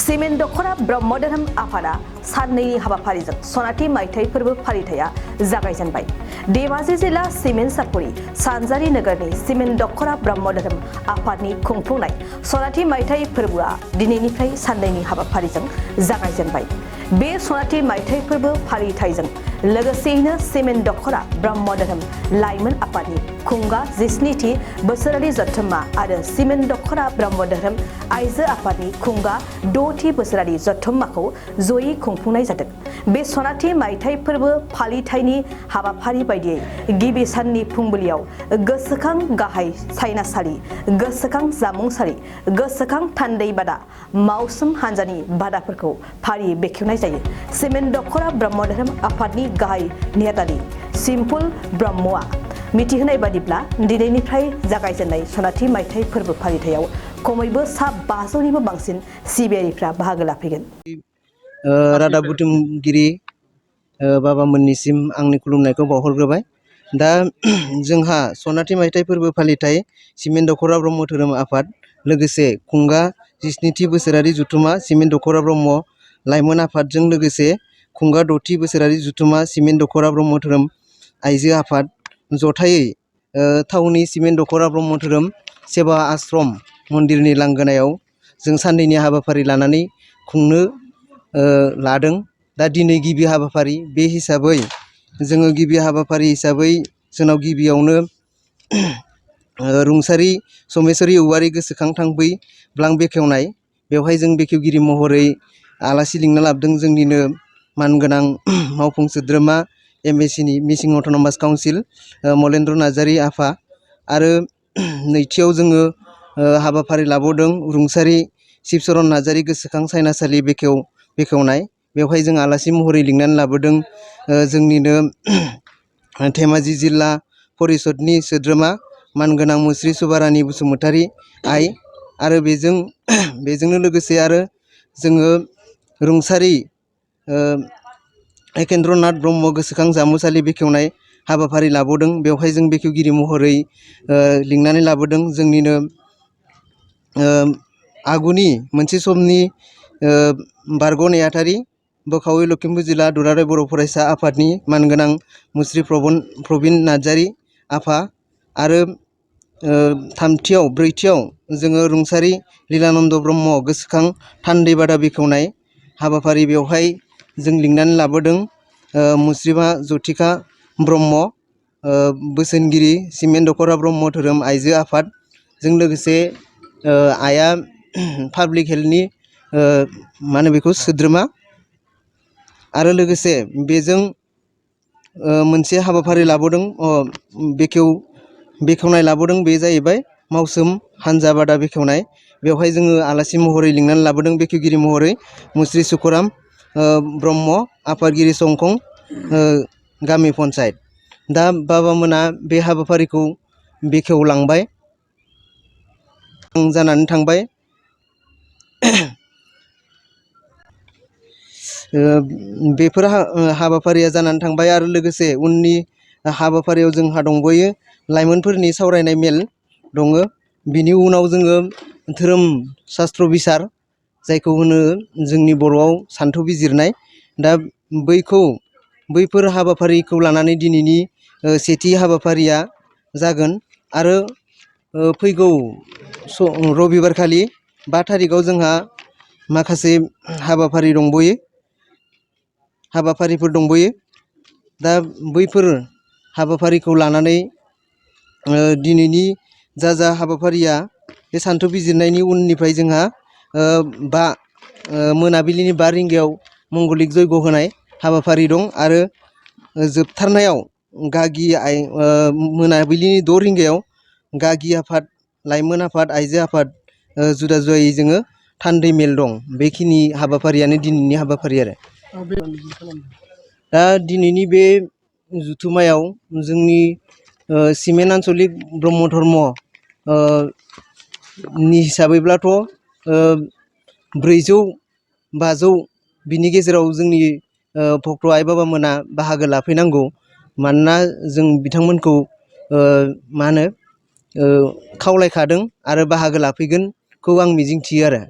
Cement दख'रा ब्रह्म धोरोम आफादा साननैनि हाबाफारिजों सनाथि मायथाइ फोरबो फालिथाया जागायजेनबाय। धेमाजि जिल्ला सिमेन्ट सापरि सानजारि नोगोरनि सिमेन्ट दख'रा ब्रह्म धोरोम आफादनि खुंफुंनाय सनाथि मायथाइ फोरबोआ दिनैनिफ्राय साननैनि हाबाफारिजों जागायजेनबाय। बे सनाथि मायथाइ फोरबो फालिथायजों लोगोसेयैनो सिमेन्ट दख'रा ब्रह्म धोरोम लाइमोन आफादनि खुंगा 17थि बोसोरारि जथुम्मा आरो सिमेन्ट दख'रा ब्रह्म धोरोम आइजो आफादनि खुंगा 6थि बोसोरारि जथुम्माखौ जयै खुंफुंनाय जादों। बे सनाथि मायथाइ फोरबो फालिथायनि हाबाफारि बायदियै गिबि साननि फुंबिलियाव गोसोखां गाहाय सायनासालि, गोसोखां जामुंसालि, गोसोखां थान्दै बादा, मावसोम हान्जानि बादाफोरखौ फारियै बेखेवनाय जायो। सिमेन्ट दख'रा ब्रह्म धोरोम आफादनि गाहाय नेहाथारि सिम्पुल ब्रह्मआ मिथिहोनाय बादिब्ला दिनैनिफ्राय जागायजेननाय सनाथि मायथाइ फोरबो फालिथायाव खमैबो सा 500निबो बांसिन सिबियारिफ्रा बाहागो लाफैगोन। रादाब बुथुमगिरि बाबामोननिसिम आंनि खुलुमनायखौ बावहरग्रोबाय। दा जोंहा सनाथि मायथाइ फोरबो फालिथाय सिमेन्ट दख'रा ब्रह्म धोरोम आफाद लोगोसे खुंगा 17थि बोसोरारि जथुम्मा सिमेन्ट दख'रा ब्रह्म लाइमोन आफादजों लोगोसे खुंगा 6थि बोसोरारि जथुम्मा सिमेन्ट दख'रा ब्रह्म धोरोम आइजो आफाद जथायै टाउननि सिमेन्ट दख'रा ब्रह्म धोरोम सेवा आश्रम मन्दिरनि लांगोनायाव जों साननैनि हाबाफारि लानानै खुंनो लादों। दा दिनै गिबि हाबाफारि बे हिसाबै जोङो गिबि हाबाफारि हिसाबै जोंनाव गिबियावनो रुंसारि समेश्वरी औवारी गोसोखां थांबै ब्लां बेखेवनाय, बेवहाय जों बेखेवगिरि महरै आलासि लिंना लाबोदों जोंनिनो मानगोनां मावफुं सोद्रोमा MACनि मिसिं अट'नमास काउन्सिल मलेन्द्र नार्जारी आफा। आरो नैथियाव जोङो हाबाफारि लाबावदों रुंसारि शिबचरन नार्जारी गोसोखां सायनासालि बेखेवनाय, बेवहाय जों आलासि महरै लिंनानै लाबोदों जोंनिनो धेमाजि जिल्ला परिषदनि सोद्रोमा मानगोनां मुस्रि सुबारानि बसुमतारी आइ। आरो बेजोंनो लोगोसे आरो जोङो रुंसारि एकेन्द्रनाथ ब्रह्म गोसोखां जामुंसालि बेखेवनाय हाबाफारि लाबावदों, बेवहाय जों बेखेवगिरि महरै लिंनानै लाबोदों जोंनिनो आगुनि मोनसे समनि बारग' नेहाथारि बोखावै लखिमपुर जिल्ला दुलाराय बर' फरायसा आफादनि मानगोनां मुस्रि प्रबिन नार्जारी आफा। आरो ब्रैथियाव जोङो रुंसारि लीलानन्द ब्रह्म गोसोखां थान्दै बादा बेखेवनाय हाबाफारि, बेवहाय जों लिंनानै लाबोदों मुस्रिमा जथिका ब्रह्म बोसोनगिरि सिमेन्ट दख'रा ब्रह्म धोरोम आइजो आफादजों लोगोसे आइआ पाब्लिक हेल्थनि बेखौ सोद्रोमा। आरो लोगोसे बेजों मोनसे हाबाफारि लाबोदों बेखेवनाय लाबोदों, बे जाहैबाय मावसोम हान्जा बादा बेखेवनाय। बेवहाय जोङो आलासि महरै लिंनानै लाबोदों बेखेवगिरि महरै मुस्रि सुखराम ब्रह्म आफादगिरि संखं गामि पन्सायत। दा बाबामोना बे हाबाफारिखौ बेखेवलांबाय जानानै थांबाय। बेफोर हाबाफारिया जानानै थांबाय। आरो लोगोसे उननि हाबाफारियाव जोंहा दंबावो लाइमोनफोरनि सावरायनाय मेल दङ। बिनि उनाव जोङो धोरोम शास्त्र बिसार, जायखौ होनो जोंनि बर'आव सान्थौ बिजिरनाय। दा बैफोर हाबाफारिखौ लानानै दिनैनि सेथि हाबाफारिया जागोन। आरो फैगौ रबिबारखालि 5 थारिखआव जोंहा माखासे हाबाफारिफोर दंबावो। दा बैफोर हाबाफारिखौ लानानै दिनैनि जा हाबाफारिया बे सान्थौ बिजिरनायनि उननिफ्राय जोंहा मोनाबिलिनि 5 रिंगायाव मंगलिक जयग' होनाय हाबाफारि दं। आरो जोबथारनायाव मोनाबिलिनि 6 रिंगायाव गागि आफाद, लाइमोन आफाद, आइजो आफाद जुदा जुदायै जोङो थान्दै मेल दं। बेखिनि हाबाफारियानो दिनैनि हाबाफारि। आरो दा दिनैनि बे जथुम्मायाव जोंनि सिमेन्ट आन्चलिक ब्रह्म धर्म नि हिसाबैब्लाथ' 400-500 बिनि गेजेराव जोंनि भक्त आइ बाबामोना बाहागो लाफैनांगौ। मानोना जों बिथांमोनखौ खावलायखादों आरो बाहागो लाफैगोनखौ आं मिजिंथियो। आरो